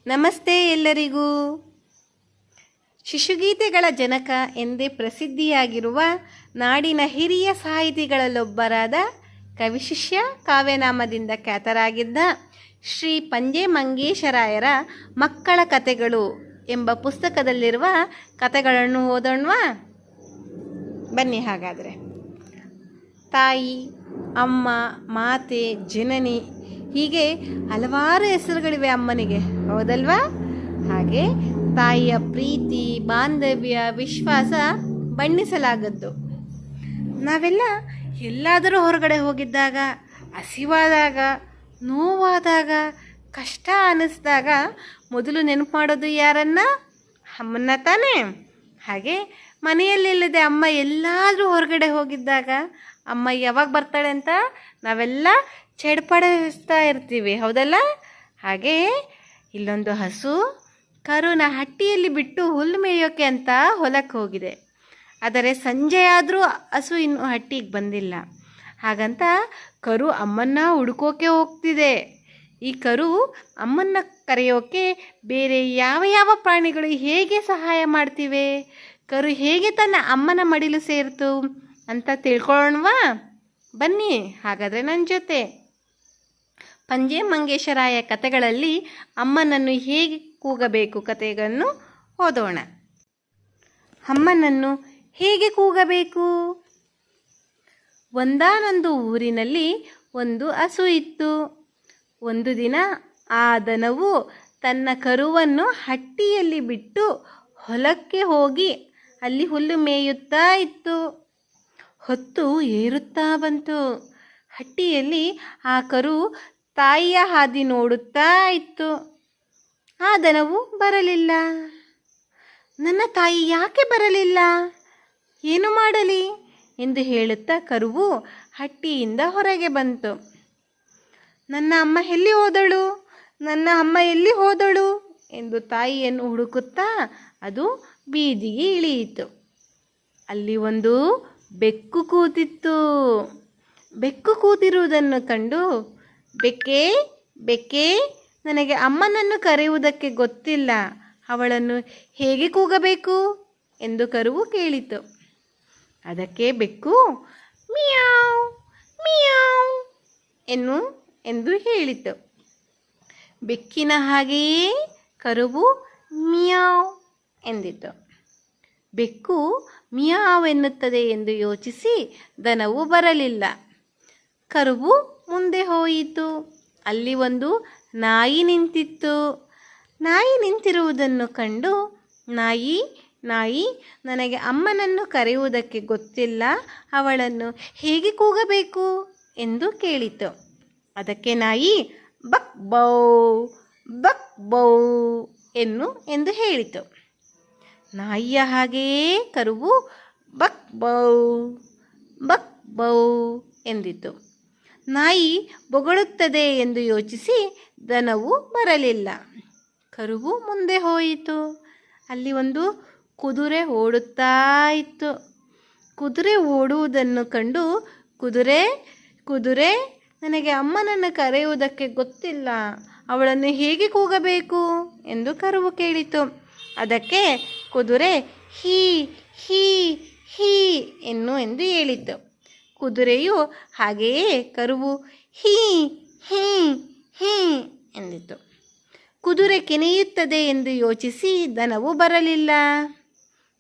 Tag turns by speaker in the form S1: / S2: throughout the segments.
S1: ನಮಸ್ತೆ ಎಲ್ಲರಿಗೂ. ಶಿಶುಗೀತೆಗಳ ಜನಕ ಎಂದೇ ಪ್ರಸಿದ್ಧಿಯಾಗಿರುವ ನಾಡಿನ ಹಿರಿಯ ಸಾಹಿತಿಗಳಲ್ಲೊಬ್ಬರಾದ ಕವಿಶಿಷ್ಯ ಕಾವ್ಯನಾಮದಿಂದ ಖ್ಯಾತರಾಗಿದ್ದ ಶ್ರೀ ಪಂಜೆ ಮಂಗೇಶರಾಯರ ಮಕ್ಕಳ ಕಥೆಗಳು ಎಂಬ ಪುಸ್ತಕದಲ್ಲಿರುವ ಕಥೆಗಳನ್ನು ಓದೋಣವಾ? ಬನ್ನಿ ಹಾಗಾದರೆ. ತಾಯಿ, ಅಮ್ಮ, ಮಾತೆ, ಜನನಿ ಹೀಗೆ ಹಲವಾರು ಹೆಸರುಗಳಿವೆ ಅಮ್ಮನಿಗೆ, ಹೌದಲ್ವಾ? ಹಾಗೆ ತಾಯಿಯ ಪ್ರೀತಿ, ಬಾಂಧವ್ಯ, ವಿಶ್ವಾಸ ಬಣ್ಣಿಸಲಾಗದ್ದು. ನಾವೆಲ್ಲ ಎಲ್ಲಾದರೂ ಹೊರಗಡೆ ಹೋಗಿದ್ದಾಗ, ಹಸಿವಾದಾಗ, ನೋವಾದಾಗ, ಕಷ್ಟ ಅನ್ನಿಸ್ದಾಗ ಮೊದಲು ನೆನಪು ಮಾಡೋದು ಯಾರನ್ನ? ಅಮ್ಮನ್ನ ತಾನೇ. ಹಾಗೆ ಮನೆಯಲ್ಲಿಲ್ಲದೆ ಅಮ್ಮ ಎಲ್ಲಾದರೂ ಹೊರಗಡೆ ಹೋಗಿದ್ದಾಗ ಅಮ್ಮ ಯಾವಾಗ ಬರ್ತಾಳೆ ಅಂತ ನಾವೆಲ್ಲ ಚಡ್ಪಡಿಸ್ತಾ ಇರ್ತೀವಿ, ಹೌದಲ್ಲ? ಹಾಗೆ ಇಲ್ಲೊಂದು ಹಸು ಕರುನ ಹಟ್ಟಿಯಲ್ಲಿ ಬಿಟ್ಟು ಹುಲ್ಲು ಮೇಯೋಕ್ಕೆ ಅಂತ ಹೊಲಕ್ಕೆ ಹೋಗಿದೆ. ಆದರೆ ಸಂಜೆ ಆದರೂ ಹಸು ಇನ್ನೂ ಹಟ್ಟಿಗೆ ಬಂದಿಲ್ಲ. ಹಾಗಂತ ಕರು ಅಮ್ಮನ್ನ ಹುಡುಕೋಕೆ ಹೋಗ್ತಿದೆ. ಈ ಕರು ಅಮ್ಮನ್ನ ಕರೆಯೋಕೆ ಬೇರೆ ಯಾವ ಯಾವ ಪ್ರಾಣಿಗಳು ಹೇಗೆ ಸಹಾಯ ಮಾಡ್ತಿವೆ? ಕರು ಹೇಗೆ ತನ್ನ ಅಮ್ಮನ ಮಡಿಲು ಸೇರಿತು ಅಂತ ತಿಳ್ಕೊಳ್ಳೋಣವಾ? ಬನ್ನಿ ಹಾಗಾದರೆ ನನ್ನ ಜೊತೆ. ಪಂಜೆ ಮಂಗೇಶರಾಯ ಕಥೆಗಳಲ್ಲಿ ಅಮ್ಮನನ್ನು ಹೇಗೆ ಕೂಗಬೇಕು ಕಥೆಗಳನ್ನು ಓದೋಣ. ಅಮ್ಮನನ್ನು ಹೇಗೆ ಕೂಗಬೇಕು? ಒಂದಾನೊಂದು ಊರಿನಲ್ಲಿ ಒಂದು ಹಸು ಇತ್ತು. ಒಂದು ದಿನ ಆ ದನವು ತನ್ನ ಕರುವನ್ನು ಹಟ್ಟಿಯಲ್ಲಿ ಬಿಟ್ಟು ಹೊಲಕ್ಕೆ ಹೋಗಿ ಅಲ್ಲಿ ಹುಲ್ಲು ಮೇಯುತ್ತಾ ಇತ್ತು. ಹೊತ್ತು ಏರುತ್ತಾ ಬಂತು. ಹಟ್ಟಿಯಲ್ಲಿ ಆ ಕರು ತಾಯಿಯ ಹಾದಿ ನೋಡುತ್ತಾ ಇತ್ತು. ಆ ದನವು ಬರಲಿಲ್ಲ. ನನ್ನ ತಾಯಿ ಯಾಕೆ ಬರಲಿಲ್ಲ? ಏನು ಮಾಡಲಿ ಎಂದು ಹೇಳುತ್ತಾ ಕರುವು ಹಟ್ಟಿಯಿಂದ ಹೊರಗೆ ಬಂತು. ನನ್ನ ಅಮ್ಮ ಎಲ್ಲಿ ಹೋದಳು? ನನ್ನ ಅಮ್ಮ ಎಲ್ಲಿ ಹೋದಳು ಎಂದು ತಾಯಿಯನ್ನು ಹುಡುಕುತ್ತಾ ಅದು ಬೀದಿಗೆ ಇಳಿಯಿತು. ಅಲ್ಲಿ ಒಂದು ಬೆಕ್ಕು ಕೂತಿತ್ತು. ಬೆಕ್ಕು ಕೂತಿರುವುದನ್ನು ಕಂಡು, ಬೆಕ್ಕೆ ಬೆಕ್ಕೆ, ನನಗೆ ಅಮ್ಮನನ್ನು ಕರೆಯುವುದಕ್ಕೆ ಗೊತ್ತಿಲ್ಲ, ಅವಳನ್ನು ಹೇಗೆ ಕೂಗಬೇಕು ಎಂದು ಕರುವು ಕೇಳಿತು. ಅದಕ್ಕೆ ಬೆಕ್ಕು ಮಿಯಾವ್ ಮಿಯಾವ್ ಎಂದು ಹೇಳಿತು. ಬೆಕ್ಕಿನ ಹಾಗೆಯೇ ಕರುವು ಮಿಯಾವ್ ಎಂದಿತು. ಬೆಕ್ಕು ಮಿಯಾವ್ ಎನ್ನುತ್ತದೆ ಎಂದು ಯೋಚಿಸಿ ದನವು ಬರಲಿಲ್ಲ. ಕರುವು ಮುಂದೆ ಹೋಯಿತು. ಅಲ್ಲಿ ಒಂದು ನಾಯಿ ನಿಂತಿತ್ತು. ನಾಯಿ ನಿಂತಿರುವುದನ್ನು ಕಂಡು, ನಾಯಿ ನಾಯಿ, ನನಗೆ ಅಮ್ಮನನ್ನು ಕರೆಯುವುದಕ್ಕೆ ಗೊತ್ತಿಲ್ಲ, ಅವಳನ್ನು ಹೇಗೆ ಕೂಗಬೇಕು ಎಂದು ಕೇಳಿತು. ಅದಕ್ಕೆ ನಾಯಿ ಬಕ್ ಬೌ ಎಂದು ಹೇಳಿತು. ನಾಯಿಯ ಹಾಗೆಯೇ ಕರುವು ಬಕ್ ಬೌ ಎಂದಿತು. ನಾಯಿ ಬೊಗಳುತ್ತದೆ ಎಂದು ಯೋಚಿಸಿ ದನವು ಬರಲಿಲ್ಲ. ಕರುವು ಮುಂದೆ ಹೋಯಿತು. ಅಲ್ಲಿ ಒಂದು ಕುದುರೆ ಓಡುತ್ತಾ ಇತ್ತು. ಕುದುರೆ ಓಡುವುದನ್ನು ಕಂಡು, ಕುದುರೆ ಕುದುರೆ, ನನಗೆ ಅಮ್ಮನನ್ನು ಕರೆಯುವುದಕ್ಕೆ ಗೊತ್ತಿಲ್ಲ, ಅವಳನ್ನು ಹೇಗೆ ಕೂಗಬೇಕು ಎಂದು ಕರುವು ಕೇಳಿತು. ಅದಕ್ಕೆ ಕುದುರೆ ಹೀ ಹೀ ಹೀ ಎಂದು ಹೇಳಿತು. ಕುದುರೆಯು ಹಾಗೆಯೇ ಕರುವು ಹೀ ಹೀ ಹೀ ಎಂದಿತು. ಕುದುರೆ ಕೆನೆಯುತ್ತದೆ ಎಂದು ಯೋಚಿಸಿ ದನವು ಬರಲಿಲ್ಲ.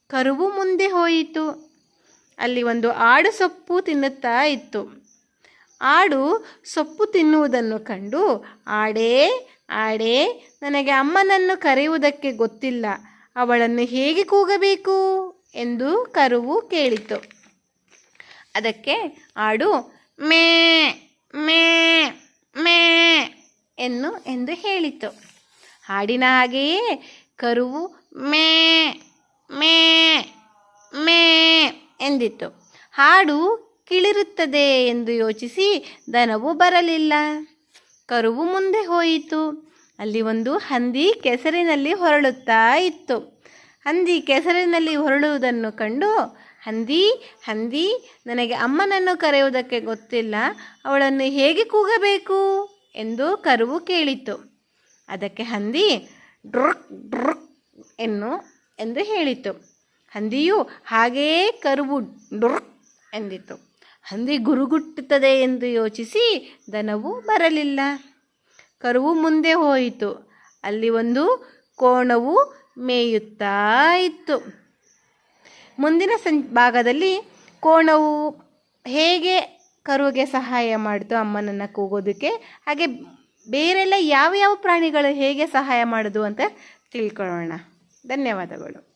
S1: ಕರುವು ಮುಂದೆ ಹೋಯಿತು. ಅಲ್ಲಿ ಒಂದು ಆಡು ಸೊಪ್ಪು ತಿನ್ನುತ್ತಾ ಇತ್ತು. ಆಡು ಸೊಪ್ಪು ತಿನ್ನುವುದನ್ನು ಕಂಡು, ಆಡೇ ಆಡೇ, ನನಗೆ ಅಮ್ಮನನ್ನು ಕರೆಯುವುದಕ್ಕೆ ಗೊತ್ತಿಲ್ಲ, ಅವಳನ್ನು ಹೇಗೆ ಕೂಗಬೇಕು ಎಂದು ಕರುವು ಕೇಳಿತು. ಅದಕ್ಕೆ ಆಡು ಮೇ ಮೇ ಮೇ ಎಂದು ಹೇಳಿತು. ಹಾಡಿನ ಹಾಗೆಯೇ ಕರುವು ಮೇ ಮೇ ಮೇ ಎಂದಿತು. ಹಾಡು ಕಿಳಿರುತ್ತದೆ ಎಂದು ಯೋಚಿಸಿ ದನವು ಬರಲಿಲ್ಲ. ಕರುವು ಮುಂದೆ ಹೋಯಿತು. ಅಲ್ಲಿ ಒಂದು ಹಂದಿ ಕೆಸರಿನಲ್ಲಿ ಹೊರಳುತ್ತಾ ಇತ್ತು. ಹಂದಿ ಕೆಸರಿನಲ್ಲಿ ಹೊರಳುವುದನ್ನು ಕಂಡು, ಹಂದಿ ಹಂದಿ, ನನಗೆ ಅಮ್ಮನನ್ನು ಕರೆಯುವುದಕ್ಕೆ ಗೊತ್ತಿಲ್ಲ, ಅವಳನ್ನು ಹೇಗೆ ಕೂಗಬೇಕು ಎಂದು ಕರುವು ಕೇಳಿತು. ಅದಕ್ಕೆ ಹಂದಿ ಡ್ರಕ್ ಡ್ರಕ್ ಎಂದು ಹೇಳಿತು. ಹಂದಿಯು ಹಾಗೆಯೇ ಕರುವು ಡ್ರಕ್ ಎಂದಿತು. ಹಂದಿ ಗುರುಗುಟ್ಟುತ್ತದೆ ಎಂದು ಯೋಚಿಸಿ ದನವು ಬರಲಿಲ್ಲ. ಕರುವು ಮುಂದೆ ಹೋಯಿತು. ಅಲ್ಲಿ ಒಂದು ಕೋಣವು ಮೇಯುತ್ತಾ ಇತ್ತು. ಮುಂದಿನ ಭಾಗದಲ್ಲಿ ಕೋಣವು ಹೇಗೆ ಕರುವಿಗೆ ಸಹಾಯ ಮಾಡಿತು ಅಮ್ಮನನ್ನು ಕೂಗೋದಕ್ಕೆ, ಹಾಗೆ ಬೇರೆಲ್ಲ ಯಾವ ಪ್ರಾಣಿಗಳು ಹೇಗೆ ಸಹಾಯ ಮಾಡೋದು ಅಂತ ತಿಳ್ಕೊಳ್ಳೋಣ. ಧನ್ಯವಾದಗಳು.